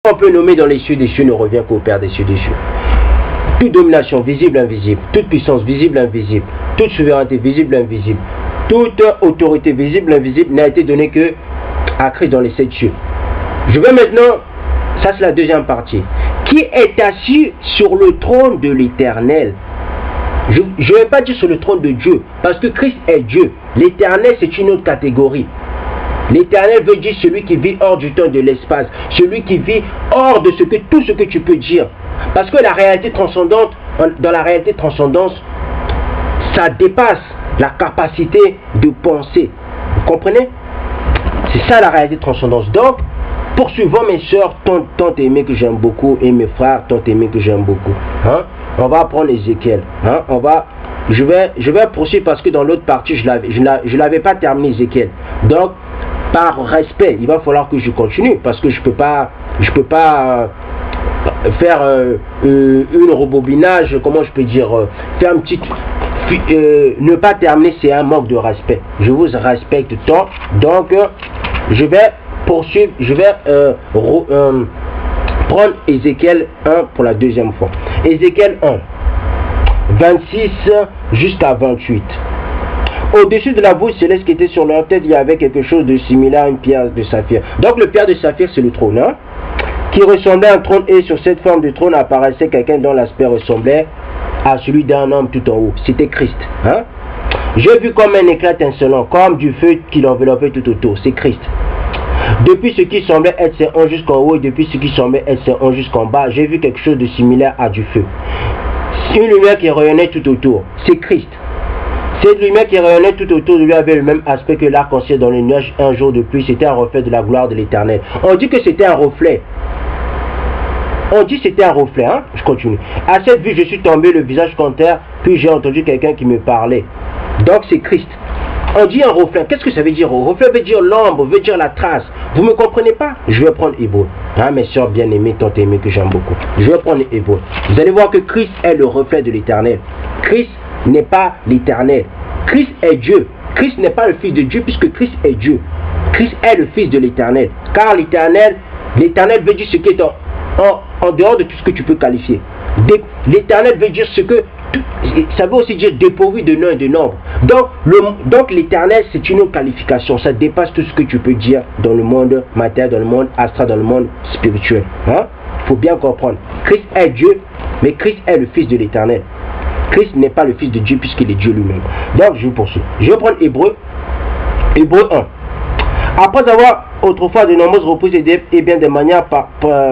On peut nommer dans les cieux des cieux ne revient qu'au Père des cieux des cieux. Toute domination visible, invisible, toute puissance visible, invisible, toute souveraineté visible, invisible, toute autorité visible, invisible n'a été donnée que à Christ dans les 7 cieux. Je vais maintenant, ça c'est la deuxième partie, qui est assis sur le trône de l'Éternel. Je ne vais pas dire sur le trône de Dieu, parce que Christ est Dieu. L'Éternel c'est une autre catégorie. L'Éternel veut dire celui qui vit hors du temps et de l'espace, celui qui vit hors de tout ce que tu peux dire. Parce que la réalité transcendante, dans la réalité transcendante, ça dépasse la capacité de penser. Vous comprenez? C'est ça la réalité transcendance. Donc, poursuivons mes soeurs, tant aimées que j'aime beaucoup, et mes frères, tant aimés que j'aime beaucoup. Hein? On va apprendre Ézéchiel. Hein? Je vais poursuivre parce que dans l'autre partie, je l'avais pas terminé Ézéchiel. Donc, par respect, il va falloir que je continue parce que je peux pas faire une rebobinage, comment je peux dire, faire un petit ne pas terminer, c'est un manque de respect. Je vous respecte tant, donc je vais poursuivre, je vais prendre Ézéchiel 1 pour la deuxième fois. Ézéchiel 1, 26 jusqu'à 28. Au-dessus de la bouche céleste qui était sur leur tête, il y avait quelque chose de similaire à une pierre de saphir. Donc le pierre de saphir, c'est le trône, hein, qui ressemblait à un trône, et sur cette forme de trône apparaissait quelqu'un dont l'aspect ressemblait à celui d'un homme tout en haut. C'était Christ. Hein. J'ai vu comme un éclat insolent, comme du feu qui l'enveloppait tout autour. C'est Christ. Depuis ce qui semblait être ses hanches jusqu'en haut et depuis ce qui semblait être ses hanches jusqu'en bas, j'ai vu quelque chose de similaire à du feu. Une lumière qui rayonnait tout autour. C'est Christ. Cette lumière qui rayonnait tout autour de lui avait le même aspect que l'arc-en-ciel dans les nuages un jour de pluie. C'était un reflet de la gloire de l'Éternel. On dit que c'était un reflet. On dit que c'était un reflet. Hein? Je continue. À cette vue, je suis tombé le visage contre terre, puis j'ai entendu quelqu'un qui me parlait. Donc c'est Christ. On dit un reflet. Qu'est-ce que ça veut dire? Un reflet veut dire l'ombre, veut dire la trace. Vous ne me comprenez pas? Je vais prendre Hébreu. Hein, mes soeurs bien-aimées, tant aimées que j'aime beaucoup. Je vais prendre Hébreu. Vous allez voir que Christ est le reflet de l'Éternel. Christ n'est pas l'Éternel. Christ est Dieu. Christ n'est pas le Fils de Dieu puisque Christ est Dieu. Christ est le Fils de l'Éternel. Car l'Éternel veut dire ce qui est en dehors de tout ce que tu peux qualifier. L'Éternel veut dire ce que... Ça veut aussi dire dépourvu de nom et de nombre. Donc l'Éternel, c'est une autre qualification. Ça dépasse tout ce que tu peux dire dans le monde matériel, dans le monde astral, dans le monde spirituel. Hein? Faut bien comprendre. Christ est Dieu, mais Christ est le Fils de l'Éternel. Christ n'est pas le Fils de Dieu puisqu'il est Dieu lui-même. Donc je poursuis. Je vais prendre Hébreu 1. Après avoir autrefois de nombreuses reprises et bien des manières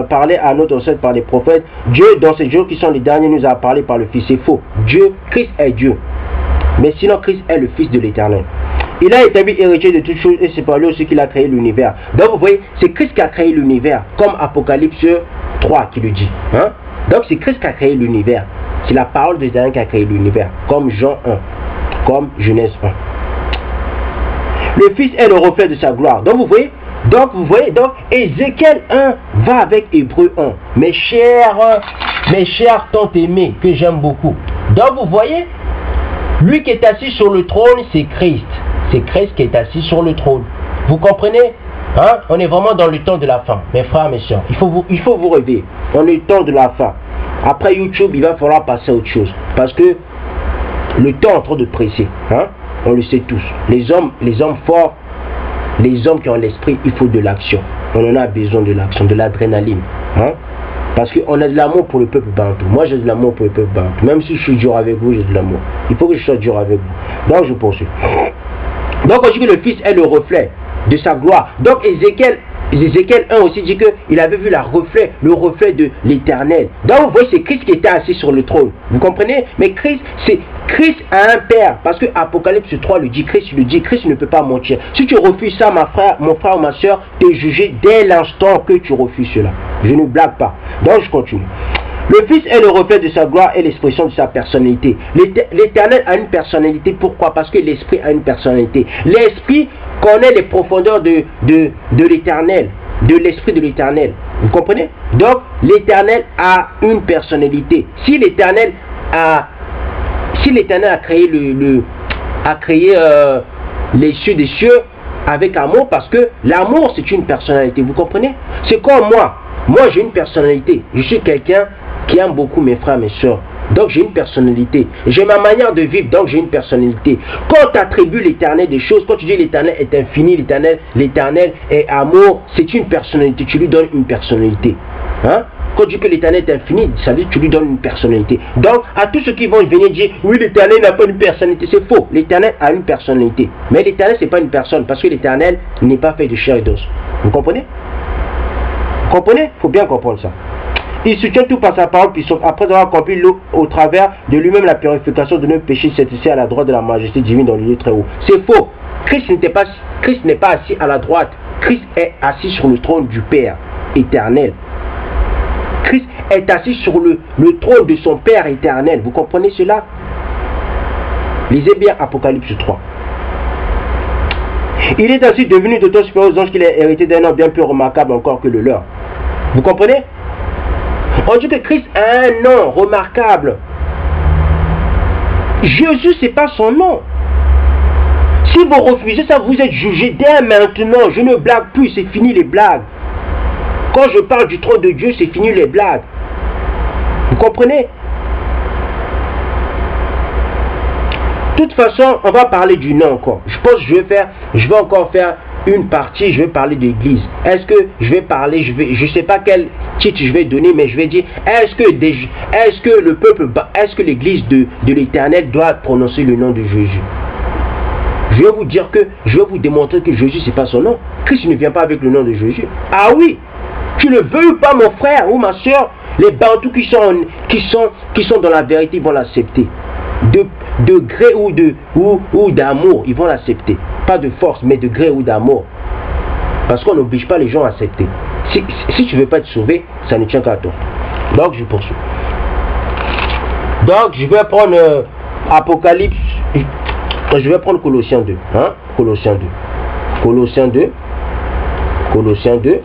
parlé à notre ancêtre par les prophètes, Dieu dans ces jours qui sont les derniers nous a parlé par le Fils. C'est faux. Christ est Dieu. Mais sinon Christ est le Fils de l'Éternel. Il a établi héritier de toutes choses et c'est par lui aussi qu'il a créé l'univers. Donc vous voyez, c'est Christ qui a créé l'univers, comme Apocalypse 3 qui le dit. Hein? Donc c'est Christ qui a créé l'univers. C'est la parole de Dieu qui a créé l'univers, comme Jean 1, comme Genèse 1. Le Fils est le reflet de sa gloire. Donc vous voyez, Ézéchiel 1 va avec Hébreu 1. Mes chers tant aimés, que j'aime beaucoup. Donc vous voyez, lui qui est assis sur le trône, c'est Christ. C'est Christ qui est assis sur le trône. Vous comprenez? Hein? On est vraiment dans le temps de la fin. Mes frères, mes soeurs, il faut vous réveiller. On est dans le temps de la fin. Après YouTube, il va falloir passer à autre chose. Parce que le temps est en train de presser. Hein? On le sait tous. Les hommes forts, les hommes qui ont l'esprit, il faut de l'action. On en a besoin de l'action, de l'adrénaline. Hein? Parce qu'on a de l'amour pour le peuple bantou. Moi, j'ai de l'amour pour le peuple bantou. Même si je suis dur avec vous, j'ai de l'amour. Il faut que je sois dur avec vous. Donc, je poursuis. Donc, on dit que le Fils est le reflet de sa gloire. Donc, Ézéchiel 1 aussi dit qu'il avait vu le reflet de l'Éternel. Donc vous voyez, c'est Christ qui était assis sur le trône. Vous comprenez? Mais Christ a un Père. Parce que Apocalypse 3 le dit, Christ ne peut pas mentir. Si tu refuses ça, mon frère ou ma soeur, tu es jugé dès l'instant que tu refuses cela. Je ne blague pas. Donc je continue. Le Fils est le reflet de sa gloire et l'expression de sa personnalité. L'Éternel a une personnalité. Pourquoi? Parce que l'Esprit a une personnalité. L'Esprit connaît les profondeurs de l'Éternel, de l'Esprit de l'Éternel. Vous comprenez? Donc, l'Éternel a une personnalité. Si l'Éternel a créé les cieux des cieux avec amour, parce que l'amour c'est une personnalité. Vous comprenez? C'est comme moi. Moi, j'ai une personnalité. Je suis quelqu'un qui aime beaucoup mes frères, mes soeurs. Donc, j'ai une personnalité. J'ai ma manière de vivre, donc j'ai une personnalité. Quand tu attribues l'éternel des choses, quand tu dis l'éternel est infini, l'éternel est amour, c'est une personnalité. Tu lui donnes une personnalité. Hein? Quand tu dis que l'éternel est infini, ça veut dire que tu lui donnes une personnalité. Donc, à tous ceux qui vont venir dire, oui, l'éternel n'a pas une personnalité, c'est faux. L'éternel a une personnalité. Mais l'éternel, ce n'est pas une personne, parce que l'éternel n'est pas fait de chair et d'os. Vous comprenez? Vous comprenez? Il faut bien comprendre ça. Il soutient tout par sa parole, puis après avoir accompli au travers de lui-même la purification de nos péchés, s'est assis à la droite de la majesté divine dans le lieu très haut. C'est faux. Christ n'est pas assis à la droite. Christ est assis sur le trône du Père éternel. Christ est assis sur le trône de son Père éternel. Vous comprenez cela? Lisez bien Apocalypse 3. Il est ainsi devenu d'autant supérieur aux anges qu'il a hérité d'un nom bien plus remarquable encore que le leur. Vous comprenez? On dit que Christ a un nom remarquable. Jésus, ce n'est pas son nom. Si vous refusez ça, vous êtes jugé dès maintenant. Je ne blague plus, c'est fini les blagues. Quand je parle du trône de Dieu, c'est fini les blagues. Vous comprenez? De toute façon, on va parler du nom encore. Je pense que je vais encore faire une partie, je vais parler de l'église. Est-ce que je vais parler, je ne sais pas quel titre je vais donner, mais je vais dire, est-ce que le peuple, est-ce que l'église de l'Éternel doit prononcer le nom de Jésus? Je vais vous dire que, je vais vous démontrer que Jésus, c'est pas son nom. Christ ne vient pas avec le nom de Jésus. Ah oui, tu le veux ou pas, mon frère ou ma soeur, les bantous qui sont dans la vérité vont l'accepter. De gré ou d'amour, ils vont l'accepter. Pas de force, mais de gré ou d'amour. Parce qu'on n'oblige pas les gens à accepter. Si tu ne veux pas être sauvé, ça ne tient qu'à toi. Donc, je poursuis. Donc, je vais prendre Apocalypse. Je vais prendre Colossiens 2. Hein? Colossiens 2. Colossiens 2. Colossiens 2.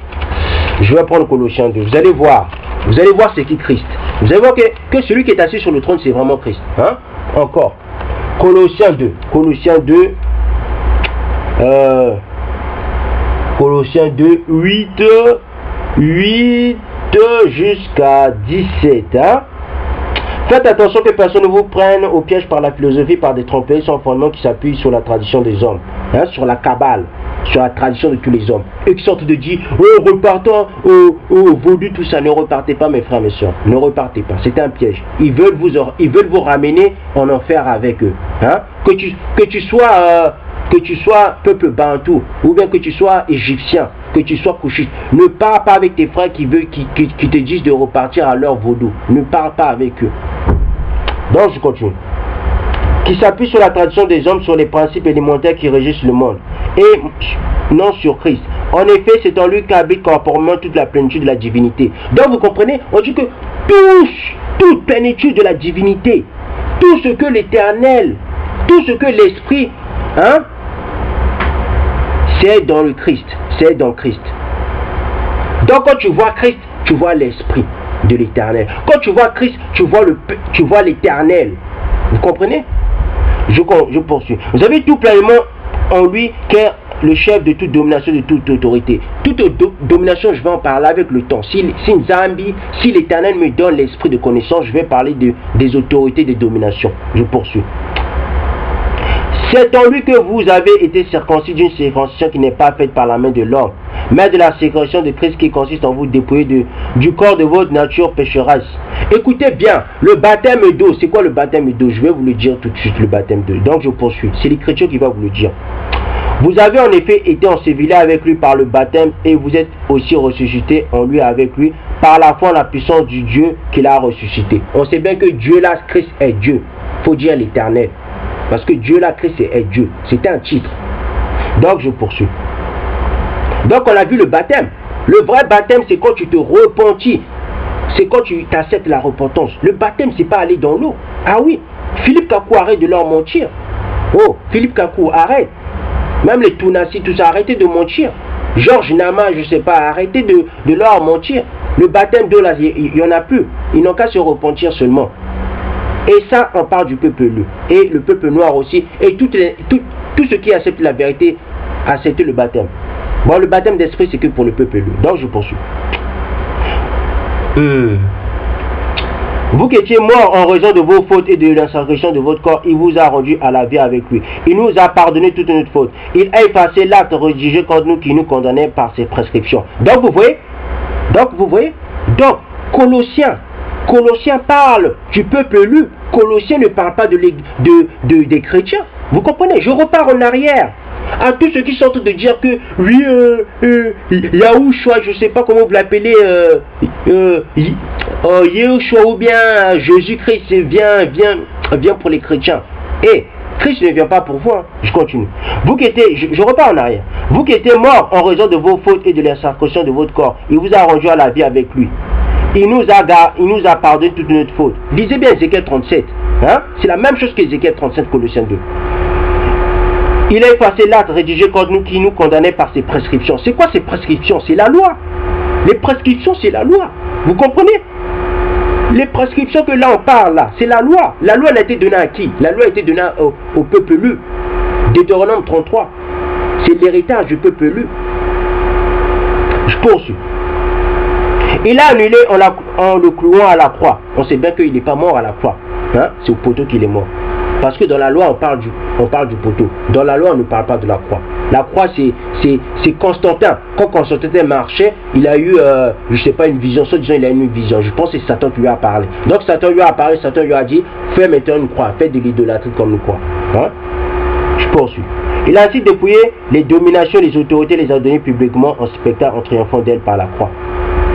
Je vais prendre Colossiens 2. Vous allez voir. Vous allez voir c'est qui Christ. Vous allez voir que celui qui est assis sur le trône, c'est vraiment Christ. Hein? Encore. Colossiens 2. Colossiens 2. Colossiens 2, 8 jusqu'à 17. Hein? Faites attention que personne ne vous prenne au piège par la philosophie, par des tromperies sans fondement qui s'appuient sur la tradition des hommes, hein, sur la cabale, sur la tradition de tous les hommes. Et qui sortent de dire, oh, repartons au vaudou, tout ça. Ne repartez pas, mes frères, mes soeurs. Ne repartez pas. C'est un piège. Ils veulent vous ramener en enfer avec eux. Hein? Que tu sois peuple bantou, ou bien que tu sois égyptien, que tu sois couchiste, ne parle pas avec tes frères qui te disent de repartir à leur vaudou. Ne parle pas avec eux. Donc je continue. Qui s'appuie sur la tradition des hommes, sur les principes élémentaires qui régissent le monde, et non sur Christ. En effet, c'est en lui qu'habite corporellement toute la plénitude de la divinité. Donc vous comprenez, on dit que toute plénitude de la divinité, tout ce que l'Éternel, tout ce que l'Esprit, hein, c'est dans le Christ, c'est dans Christ. Donc quand tu vois Christ, tu vois l'Esprit de l'Éternel. Quand tu vois Christ, tu vois l'Éternel. Vous comprenez? Je poursuis. Vous avez tout pleinement en lui qui est le chef de toute domination, de toute autorité. Toute domination, je vais en parler avec le temps. Si l'Éternel me donne l'esprit de connaissance, je vais parler des autorités de domination. Je poursuis. C'est en lui que vous avez été circoncis d'une circoncision qui n'est pas faite par la main de l'homme, mais de la circoncision de Christ qui consiste en vous dépouiller du corps de votre nature pécheresse. Écoutez bien, le baptême d'eau, c'est quoi le baptême d'eau? Je vais vous le dire tout de suite, le baptême d'eau. Donc je poursuis, c'est l'Écriture qui va vous le dire. Vous avez en effet été ensevelis avec lui par le baptême et vous êtes aussi ressuscité en lui avec lui par la foi en la puissance du Dieu qui l'a ressuscité. On sait bien que Dieu là, Christ est Dieu. Il faut dire l'Éternel. Parce que Dieu là, Christ est Dieu. C'est un titre. Donc je poursuis. Donc on a vu le baptême. Le vrai baptême, c'est quand tu te repentis. C'est quand tu acceptes la repentance. Le baptême, c'est pas aller dans l'eau. Ah oui, Philippe Kakou, arrête de leur mentir. Oh, Philippe Kakou, arrête. Même les Tounassi, tout ça, arrêtez de mentir. Georges Nama, je sais pas, arrêtez de leur mentir. Le baptême d'eau là, il n'y en a plus. Ils n'ont qu'à se repentir seulement. Et ça, on parle du peuple bleu. Et le peuple noir aussi. Et tout ceux qui acceptent la vérité, acceptent le baptême. Bon, le baptême d'esprit, c'est que pour le peuple bleu. Donc, je poursuis. Vous qui étiez mort en raison de vos fautes et de l'insurrection de votre corps, il vous a rendu à la vie avec lui. Il nous a pardonné toute notre faute. Il a effacé l'acte rédigé contre nous qui nous condamnait par ses prescriptions. Donc vous voyez, donc Colossiens parle du peuple élu. Colossiens ne parle pas des chrétiens. Vous comprenez? Je repars en arrière. À tous ceux qui sont en train de dire que oui, Yahushua, je ne sais pas comment vous l'appelez, Yahushua ou bien Jésus-Christ vient pour les chrétiens. Et Christ ne vient pas pour vous. Hein. Je continue. Vous qui étiez, je repars en arrière. Vous qui étiez morts en raison de vos fautes et de l'insurrection de votre corps, il vous a rendu à la vie avec lui. Il nous a pardonné toute notre faute. Lisez bien Ézéchiel 37. Hein? C'est la même chose qu'Ézéchiel 37, Colossiens 2. Il a effacé l'acte rédigé contre nous qui nous condamnait par ses prescriptions. C'est quoi ces prescriptions? C'est la loi. Les prescriptions, c'est la loi. Vous comprenez? Les prescriptions que là on parle, là, c'est la loi. La loi, elle a été donnée à qui? La loi a été donnée au peuple élu. Deutéronome 33. C'est l'héritage du peuple élu. Je poursuis. Il a annulé en le clouant à la croix. On sait bien qu'il n'est pas mort à la croix. Hein? C'est au poteau qu'il est mort. Parce que dans la loi, on parle du poteau. Dans la loi, on ne parle pas de la croix. La croix, c'est Constantin. Quand Constantin marchait, il a eu, je ne sais pas, une vision. Soit disant, il a eu une vision. Je pense que c'est Satan qui lui a parlé. Donc Satan lui a parlé, Satan lui a dit, fais maintenant une croix, fais de l'idolâtrie comme une croix. Hein? Je poursuis. Il a ainsi dépouillé les dominations, les autorités, les a données publiquement en spectacle en triomphant d'elles par la croix.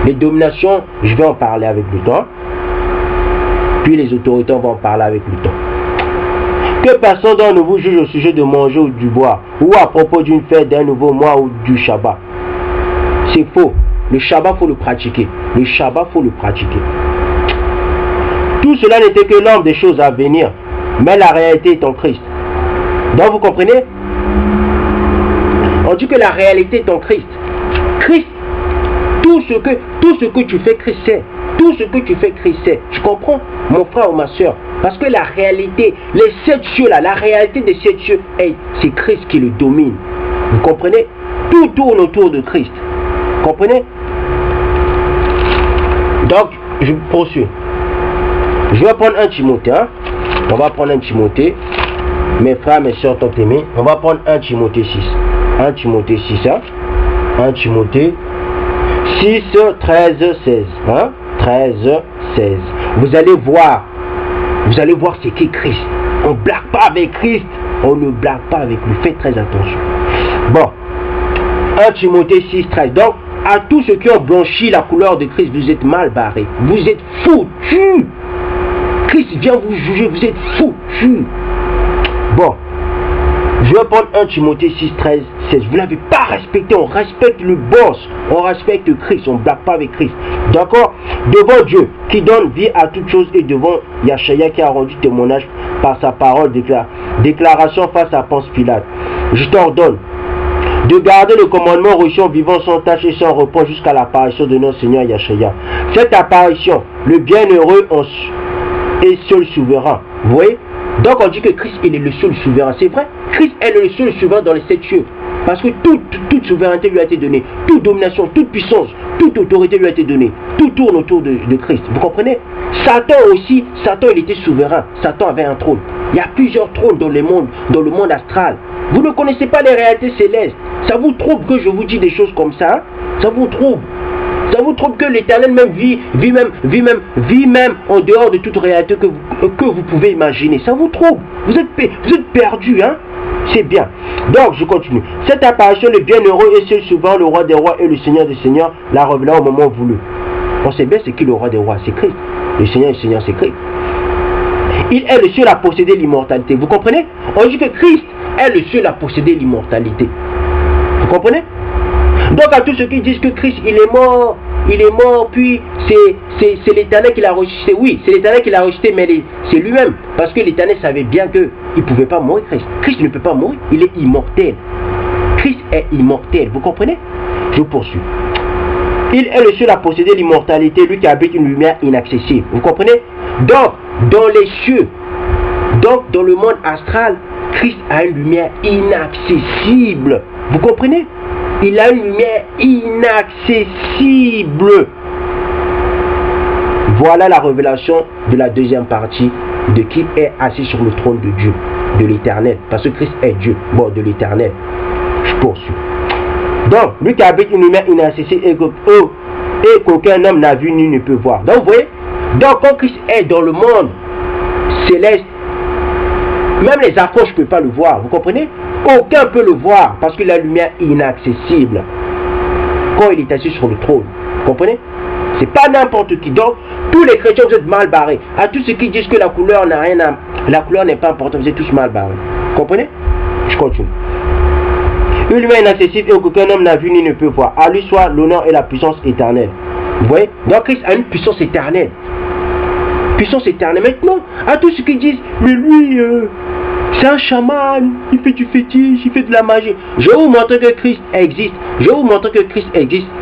Les dominations, je vais en parler avec le temps. Puis les autorités, on va en parler avec le temps. Que personne d'entre vous juge au sujet de manger ou du boire, ou à propos d'une fête, d'un nouveau mois ou du Shabbat. C'est faux. Le Shabbat, il faut le pratiquer. Le Shabbat, il faut le pratiquer. Tout cela n'était que l'ordre des choses à venir, mais la réalité est en Christ. Donc vous comprenez? On dit que la réalité est en Christ. Christ, tout ce que tu fais, Christ sait. Tout ce que tu fais, Christ sait. Tu comprends, mon frère ou ma soeur? Parce que la réalité, les 7 cieux là, la réalité des 7 cieux, c'est Christ qui le domine. Vous comprenez? Tout tourne autour de Christ. Vous comprenez? Donc, je poursuis. Je vais prendre un Timothée. Hein? On va prendre un Timothée. Mes frères, mes soeurs, tant aimés. On va prendre un Timothée 6. Un Timothée 6. Hein? Un Timothée 6, 13, 16. Hein? 13, 16. Vous allez voir c'est qui Christ. On ne blague pas avec Christ. On ne blague pas avec lui. Faites très attention. Bon. 1 Timothée 6, 13. Donc, à tous ceux qui ont blanchi la couleur de Christ, vous êtes mal barrés. Vous êtes foutus. Christ vient vous juger. Vous êtes foutus. Bon. Je vais prendre 1 Timothée 6, 13, 16. Vous ne l'avez pas respecté. On respecte le boss. On respecte Christ. On ne blague pas avec Christ. D'accord? Devant Dieu qui donne vie à toutes choses et devant Yahshua qui a rendu témoignage par sa parole, déclaration face à Ponce Pilate. Je t'ordonne de garder le commandement reçu en vivant sans tâche et sans reproche jusqu'à l'apparition de notre Seigneur Yahshua. Cette apparition, le bienheureux est seul souverain. Vous voyez? Donc on dit que Christ il est le seul souverain. C'est vrai? Christ est le seul souverain dans les 7 cieux. Parce que toute souveraineté lui a été donnée. Toute domination, toute puissance, toute autorité lui a été donnée. Tout tourne autour de Christ. Vous comprenez? Satan aussi, Satan il était souverain. Satan avait un trône. Il y a plusieurs trônes dans le monde astral. Vous ne connaissez pas les réalités célestes. Ça vous trouble que je vous dis des choses comme ça? Hein? Ça vous trouble? Ça vous trouble que l'Éternel même vit même en dehors de toute réalité que vous pouvez imaginer? Ça vous trouble? Vous êtes perdu, hein? C'est bien. Donc, je continue. Cette apparition, le bienheureux est seul souvent le roi des rois et le Seigneur des seigneurs, la révéla au moment voulu. On sait bien c'est qui le roi des rois? C'est Christ. Le Seigneur des seigneurs, c'est Christ. Il est le seul à posséder l'immortalité. Vous comprenez? On dit que Christ est le seul à posséder l'immortalité. Vous comprenez? Donc à tous ceux qui disent que Christ il est mort, puis c'est l'Éternel qui l'a ressuscité. Oui, c'est l'Éternel qui l'a ressuscité, mais c'est lui-même. Parce que l'Éternel savait bien qu'il ne pouvait pas mourir, Christ. Christ ne peut pas mourir, il est immortel. Christ est immortel, vous comprenez? Je poursuis. Il est le seul à posséder l'immortalité, lui qui habite une lumière inaccessible. Vous comprenez? Donc, dans les cieux, donc dans le monde astral, Christ a une lumière inaccessible. Vous comprenez? Il a une lumière inaccessible. Voilà la révélation de la deuxième partie de qui est assis sur le trône de Dieu, de l'éternel. Parce que Christ est Dieu, bon, de l'éternel. Je poursuis. Donc, lui qui habite une lumière inaccessible et qu'aucun homme n'a vu ni ne peut voir. Donc, vous voyez, donc quand Christ est dans le monde céleste, même les archanges ne peuvent pas le voir, vous comprenez? Aucun peut le voir parce que la lumière est inaccessible quand il est assis sur le trône. Vous comprenez? C'est pas n'importe qui. Donc, tous les chrétiens, vous êtes mal barrés. À tous ceux qui disent que la couleur n'a rien à... La couleur n'est pas importante, vous êtes tous mal barrés. Vous comprenez? Je continue. Une lumière inaccessible et qu'aucun homme n'a vu ni ne peut voir. À lui soit l'honneur et la puissance éternelle. Vous voyez? Donc, Christ a une puissance éternelle. Puissance éternelle. Maintenant, à tous ceux qui disent, mais lui, c'est un chaman, il fait du fétiche, il fait de la magie. Je vais vous montrer que Christ existe. Je vais vous montrer que Christ existe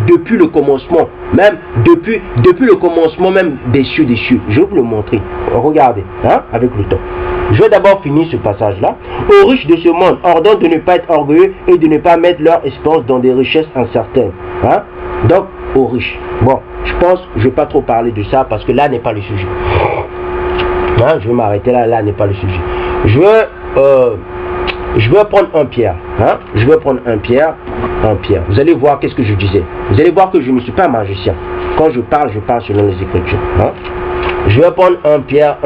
depuis le commencement, même depuis le commencement même des cieux. Je vais vous le montrer. Regardez, hein, avec le temps. Je vais d'abord finir ce passage-là. Aux riches de ce monde, ordonne de ne pas être orgueilleux et de ne pas mettre leur espérance dans des richesses incertaines. Hein? Donc, aux riches. Bon, je pense, je ne vais pas trop parler de ça parce que là n'est pas le sujet. Hein? Je vais m'arrêter là, là n'est pas le sujet. Je vais prendre un Pierre. Hein? Je vais prendre un Pierre. Vous allez voir qu'est-ce que je disais. Vous allez voir que je ne suis pas magicien. Quand je parle selon les Écritures. Hein? Je vais prendre 1 Pierre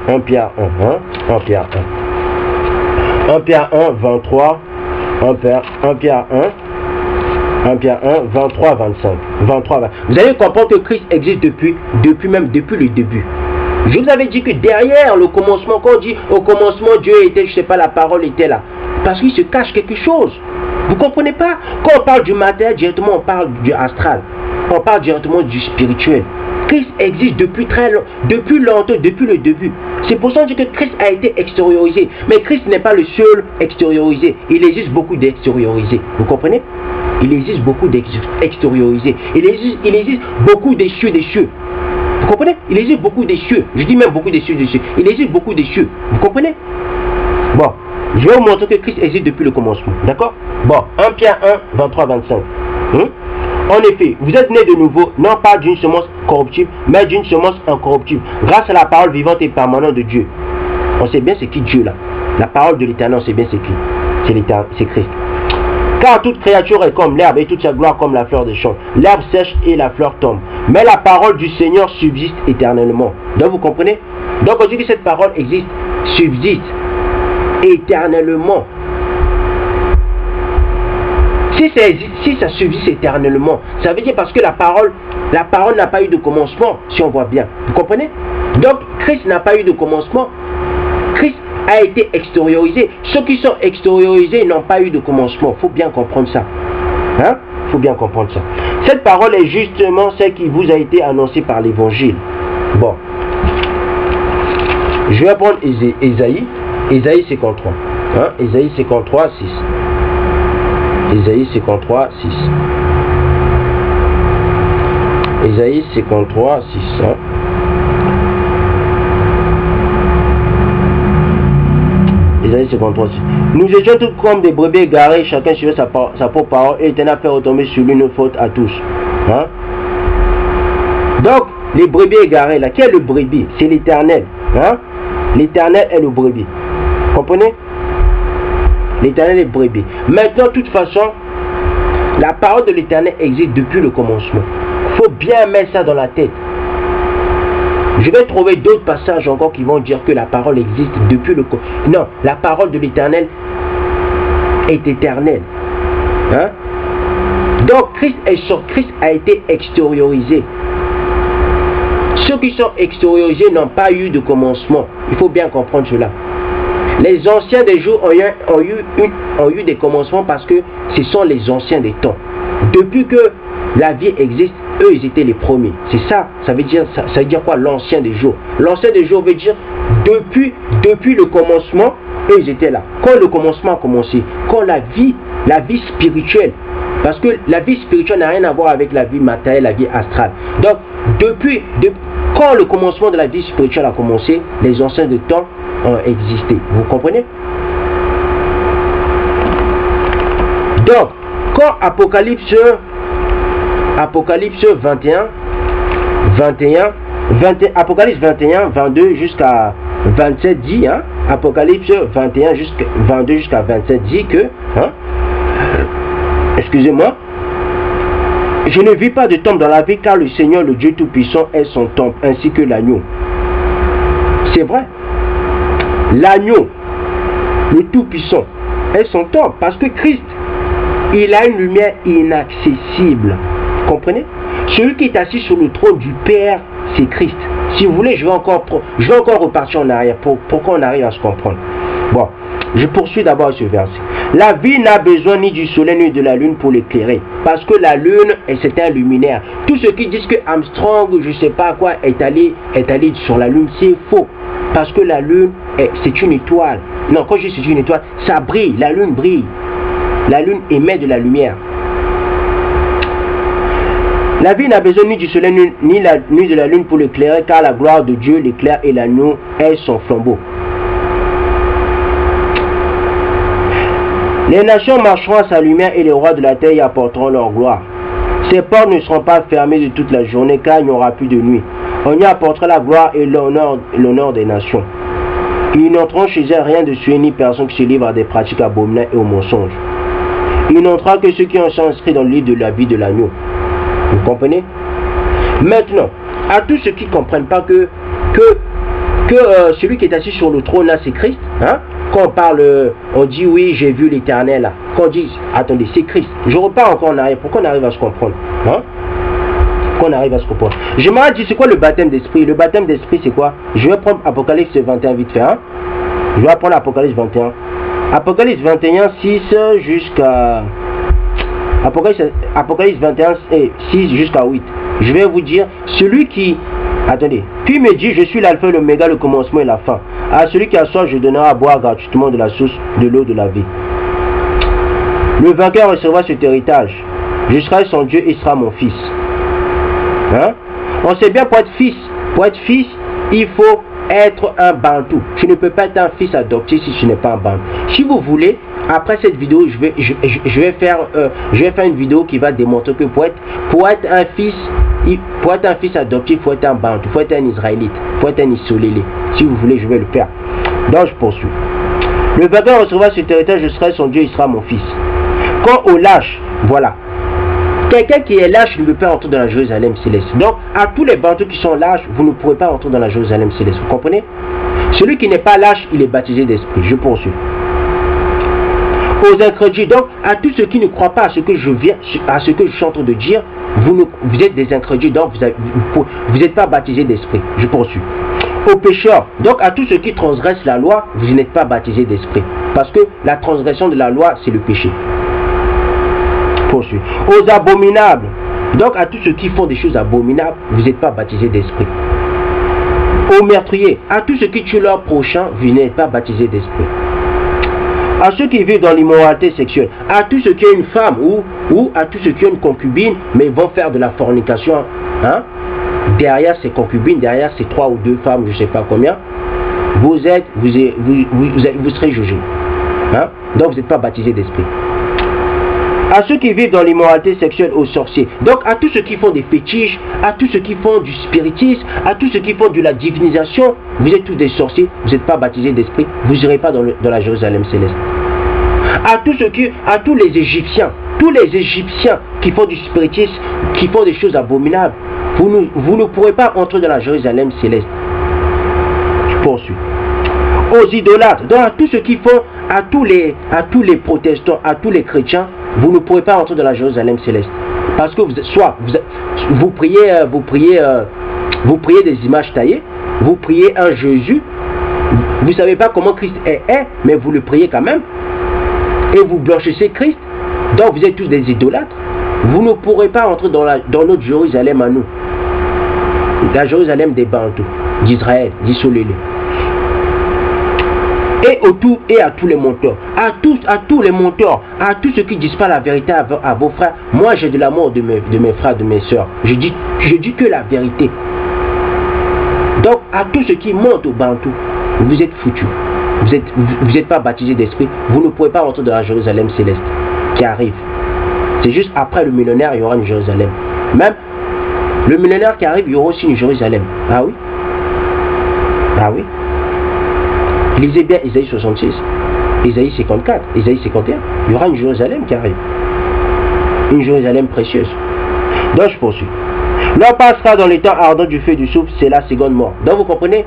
1, 1 Pierre 1, hein? 1 Pierre 1. 1 Pierre 1, 23, 1 Pierre 1, 23, 25. 23, 20. Vous allez comprendre que Christ existe depuis le début. Je vous avais dit que derrière le commencement, quand on dit au commencement Dieu était, je ne sais pas, la parole était là. Parce qu'il se cache quelque chose. Vous ne comprenez pas? Quand on parle du matériel, directement on parle du astral. On parle directement du spirituel. Christ existe depuis longtemps, depuis le début. C'est pour ça que Christ a été extériorisé. Mais Christ n'est pas le seul extériorisé. Il existe beaucoup d'extériorisés. Vous comprenez? Il existe beaucoup d'extériorisés. Il existe beaucoup des cieux. Vous comprenez? Il existe beaucoup des cieux. Je dis même beaucoup des cieux. Il existe beaucoup des cieux. Vous comprenez? Bon, je vais vous montrer que Christ existe depuis le commencement. D'accord? Bon, 1 Pierre 1, 23, 25. En effet, vous êtes nés de nouveau, non pas d'une semence corruptible, mais d'une semence incorruptible, grâce à la parole vivante et permanente de Dieu. On sait bien c'est qui Dieu là. La parole de l'Éternel, on sait bien c'est qui. C'est Christ. Car toute créature est comme l'herbe et toute sa gloire comme la fleur des champs. L'herbe sèche et la fleur tombe. Mais la parole du Seigneur subsiste éternellement. Donc vous comprenez? Donc on dit que cette parole existe, subsiste éternellement. Si ça subsiste éternellement, ça veut dire parce que la parole n'a pas eu de commencement, si on voit bien. Vous comprenez? Donc Christ n'a pas eu de commencement. Christ a été extériorisé. Ceux qui sont extériorisés n'ont pas eu de commencement. Il faut bien comprendre ça. Hein? Il faut bien comprendre ça. Cette parole est justement celle qui vous a été annoncée par l'évangile. Bon. Je vais prendre Ésaïe 53. Hein? Ésaïe 53, 6. Ésaïe 53, 6. Ésaïe 53, 6. Hein? Ésaïe 53, 6. Nous étions tous comme des brebis égarés, chacun suivait sa propre parole, et l'Éternel a fait retomber sur lui une faute à tous. Hein? Donc, les brebis égarés, là, qui est le brebis? C'est l'Éternel. Hein? L'Éternel est le brebis. Comprenez? L'Éternel est brebis. Maintenant, de toute façon, la parole de l'Éternel existe depuis le commencement. Il faut bien mettre ça dans la tête. Je vais trouver d'autres passages encore qui vont dire que la parole existe depuis le commencement. Non, la parole de l'Éternel est éternelle. Hein? Donc, Christ a été extériorisé. Ceux qui sont extériorisés n'ont pas eu de commencement. Il faut bien comprendre cela. Les anciens des jours ont eu des commencements parce que ce sont les anciens des temps. Depuis que la vie existe, eux ils étaient les premiers. C'est ça, ça veut dire quoi l'ancien des jours? L'ancien des jours veut dire depuis le commencement, eux ils étaient là. Quand le commencement a commencé, quand la vie spirituelle, parce que la vie spirituelle n'a rien à voir avec la vie matérielle, la vie astrale. Donc, quand le commencement de la vie spirituelle a commencé, les anciens de temps ont existé. Vous comprenez? Donc, quand Apocalypse 21, Apocalypse 21, 22 jusqu'à 27 dit, hein, Apocalypse 21 jusqu'à 22 jusqu'à 27 dit que, hein, excusez-moi, je ne vis pas de temple dans la vie, car le Seigneur, le Dieu Tout-Puissant, est son temple, ainsi que l'agneau. C'est vrai. L'agneau, le Tout-Puissant, est son temple, parce que Christ, il a une lumière inaccessible. Comprenez? Celui qui est assis sur le trône du Père, c'est Christ. Si vous voulez, je vais encore repartir en arrière pour qu'on arrive à se comprendre. Bon, je poursuis d'abord ce verset. La vie n'a besoin ni du soleil ni de la lune pour l'éclairer, parce que la lune, c'est un luminaire. Tous ceux qui disent que Armstrong, je ne sais pas quoi, est allé sur la lune, c'est faux. Parce que la lune, c'est une étoile. Non, quand je dis c'est une étoile, ça brille, la lune brille. La lune émet de la lumière. La vie n'a besoin ni du soleil ni de la lune pour l'éclairer, car la gloire de Dieu l'éclaire et l'agneau est son flambeau. Les nations marcheront à sa lumière et les rois de la terre y apporteront leur gloire. Ces portes ne seront pas fermées de toute la journée, car il n'y aura plus de nuit. On y apportera la gloire et l'honneur des nations. Ils n'entreront chez elles rien de sué ni personne qui se livre à des pratiques abominables et aux mensonges. Il n'entrera que ceux qui sont inscrits dans le livre de la vie de l'agneau. Vous comprenez? Maintenant, à tous ceux qui ne comprennent pas que celui qui est assis sur le trône là, c'est Christ, hein? Quand on parle, on dit oui, j'ai vu l'Éternel là. Quand on dit, attendez, c'est Christ. Je repars encore en arrière. Pourquoi on arrive à se comprendre, hein? Qu'on arrive à se comprendre. Je m'arrête dit, c'est quoi le baptême d'esprit? Le baptême d'esprit, c'est quoi? Je vais prendre Apocalypse 21 vite fait, hein? Je vais prendre Apocalypse 21. Apocalypse 21, 6 jusqu'à... Apocalypse 21, 6 jusqu'à 8. Je vais vous dire, celui qui... Attendez. Puis me dit, je suis l'alpha et l'oméga, le commencement et la fin. À celui qui a soif, je donnerai à boire gratuitement de la source de l'eau de la vie. Le vainqueur recevra cet héritage. Je serai son Dieu et sera mon fils. Hein? On sait bien, pour être fils, il faut être un bantou. Tu ne peux pas être un fils adopté si tu n'es pas un bantou. Si vous voulez, après cette vidéo, je vais faire une vidéo qui va démontrer que pour être un fils adopté, il faut être un bantou, il faut être un israélite, il faut être un isolélé. Si vous voulez, je vais le faire. Donc je poursuis. Le vainqueur recevra cet héritage, je serai son Dieu, il sera mon fils. Quand au lâche, voilà. Quelqu'un qui est lâche ne peut pas entrer dans la Jérusalem céleste. Donc, à tous les bantous qui sont lâches, vous ne pourrez pas entrer dans la Jérusalem céleste. Vous comprenez? Celui qui n'est pas lâche, il est baptisé d'esprit. Je poursuis. Aux incrédules, donc, à tous ceux qui ne croient pas à ce que je suis en train de dire, vous êtes des incrédules, donc vous n'êtes pas baptisés d'esprit. Je poursuis. Aux pécheurs, donc à tous ceux qui transgressent la loi, vous n'êtes pas baptisés d'esprit. Parce que la transgression de la loi, c'est le péché. Poursuis. Aux abominables, donc à tous ceux qui font des choses abominables, vous n'êtes pas baptisés d'esprit. Aux meurtriers, à tous ceux qui tuent leur prochain, vous n'êtes pas baptisés d'esprit. À ceux qui vivent dans l'immoralité sexuelle, à tous ceux qui ont une femme ou à tous ceux qui ont une concubine, mais vont faire de la fornication, hein? Derrière ces concubines, derrière ces 3 ou 2 femmes, je ne sais pas combien, vous serez jugés. Hein? Donc vous n'êtes pas baptisés d'esprit. À ceux qui vivent dans l'immoralité sexuelle, aux sorciers. Donc à tous ceux qui font des fétiches, à tous ceux qui font du spiritisme, à tous ceux qui font de la divinisation, vous êtes tous des sorciers, vous n'êtes pas baptisés d'esprit, vous n'irez pas dans la Jérusalem céleste. À tous les Égyptiens qui font du spiritisme, qui font des choses abominables, vous ne pourrez pas entrer dans la Jérusalem céleste. Je poursuis. Aux idolâtres, donc à tous ceux qui font, à tous les protestants, à tous les chrétiens, vous ne pourrez pas entrer dans la Jérusalem céleste. Parce que vous priez des images taillées, vous priez un Jésus, vous ne savez pas comment Christ est, mais vous le priez quand même, et vous blanchissez Christ, donc vous êtes tous des idolâtres. Vous ne pourrez pas entrer dans notre Jérusalem à nous, la Jérusalem des Bantous, d'Israël, d'Isolélé. Et à tous les menteurs, à tous les menteurs, à tous ceux qui ne disent pas la vérité à vos frères. Moi j'ai de l'amour de mes frères, de mes soeurs. Je dis que la vérité. Donc à tous ceux qui mentent au Bantou, vous êtes foutus. Vous n'êtes pas baptisés d'esprit. Vous ne pourrez pas rentrer dans la Jérusalem céleste qui arrive. C'est juste après le millénaire, il y aura une Jérusalem. Même Le millénaire qui arrive, il y aura aussi une Jérusalem. Ah oui? Ah oui? Lisez bien Isaïe 66, Isaïe 54, Isaïe 51. Il y aura une Jérusalem qui arrive. Une Jérusalem précieuse. Donc je poursuis. L'on passera dans les temps ardents du feu du souffle, c'est la seconde mort. Donc vous comprenez?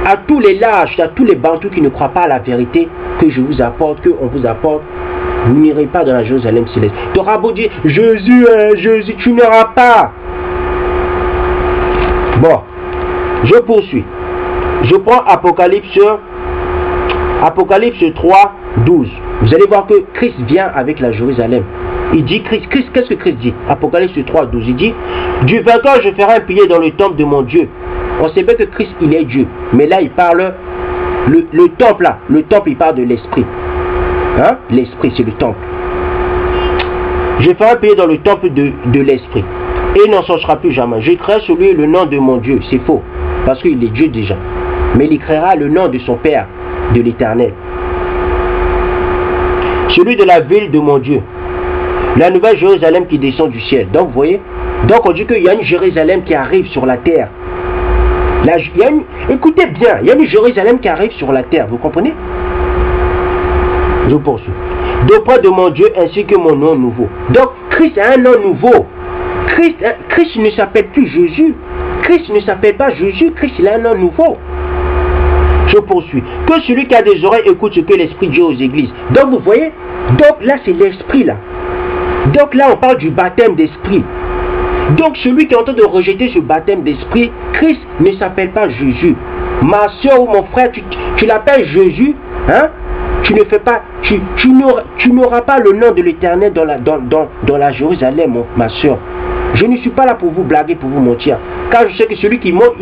À tous les lâches, à tous les bantous qui ne croient pas à la vérité que je vous apporte, qu'on vous apporte, vous n'irez pas dans la Jérusalem céleste. Tu auras beau dire Jésus, Jésus, tu n'auras pas. Bon, je poursuis. Je prends Apocalypse 3, 12. Vous allez voir que Christ vient avec la Jérusalem. Il dit, qu'est-ce que Christ dit? Apocalypse 3, 12. Il dit, du vainqueur je ferai un pilier dans le temple de mon Dieu. On sait bien que Christ, il est Dieu. Mais là, il parle, le temple là, le temple, il parle de l'esprit. Hein? L'esprit, c'est le temple. Je ferai un pilier dans le temple de l'esprit. Et il n'en sortira plus jamais. Je créerai sur lui le nom de mon Dieu. C'est faux. Parce qu'il est Dieu déjà. Mais il créera le nom de son Père, de l'Éternel. Celui de la ville de mon Dieu. La nouvelle Jérusalem qui descend du ciel. Donc, vous voyez? Donc, on dit qu'il y a une Jérusalem qui arrive sur la terre. Écoutez bien, il y a une Jérusalem qui arrive sur la terre. Vous comprenez? Je poursuis. D'auprès de mon Dieu ainsi que mon nom nouveau. Donc, Christ a un nom nouveau. Christ ne s'appelle plus Jésus. Christ ne s'appelle pas Jésus. Christ, il a un nom nouveau. Je poursuis. Que celui qui a des oreilles écoute ce que l'Esprit dit aux églises. Donc, vous voyez? Donc, là, c'est l'Esprit, là. Donc, là, on parle du baptême d'Esprit. Donc, celui qui est en train de rejeter ce baptême d'Esprit, Christ ne s'appelle pas Jésus. Ma soeur ou mon frère, tu l'appelles Jésus, hein? Tu ne fais pas, tu n'auras pas le nom de l'Éternel dans la Jérusalem, ma soeur. Je ne suis pas là pour vous blaguer, pour vous mentir. Car je sais que celui qui ment,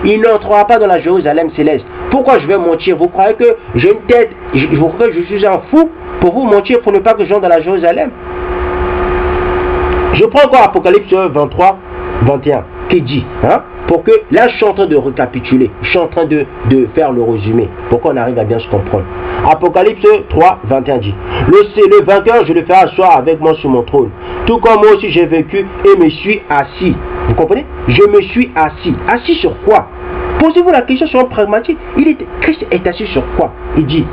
il n'entrera pas dans la Jérusalem céleste. Pourquoi je vais mentir? Vous croyez que j'ai une tête, vous croyez que je suis un fou pour vous mentir, pour ne pas que je rentre dans la Jérusalem? Je prends encore Apocalypse 23, 21, qui dit, hein, pour que, là je suis en train de récapituler, je suis en train de faire le résumé, pour qu'on arrive à bien se comprendre. Apocalypse 3, 21 dit, le vainqueur, je le ferai asseoir avec moi sur mon trône, tout comme moi aussi j'ai vaincu et me suis assis. Vous comprenez? Je me suis assis. Assis sur quoi? Posez-vous la question sur un pragmatique. Christ est assis sur quoi? Il dit,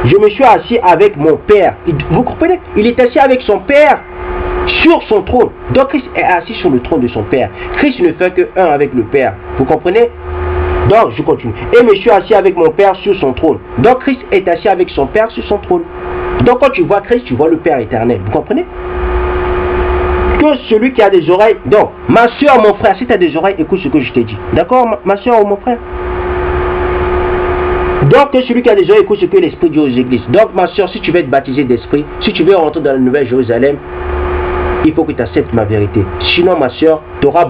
je me suis assis avec mon Père. Vous comprenez? Il est assis avec son Père sur son trône. Donc Christ est assis sur le trône de son Père. Christ ne fait que un avec le Père. Vous comprenez? Donc je continue. Et me suis assis avec mon Père sur son trône. Donc Christ est assis avec son Père sur son trône. Donc quand tu vois Christ, tu vois le Père éternel. Vous comprenez? Que celui qui a des oreilles. Donc ma soeur, mon frère, si tu as des oreilles, écoute ce que je t'ai dit. D'accord, ma soeur ou mon frère? Donc que celui qui a des oreilles, écoute ce que l'Esprit dit aux églises. Donc ma soeur, si tu veux être baptisé d'Esprit, si tu veux rentrer dans la nouvelle Jérusalem, il faut que tu acceptes ma vérité. Sinon, ma soeur, tu auras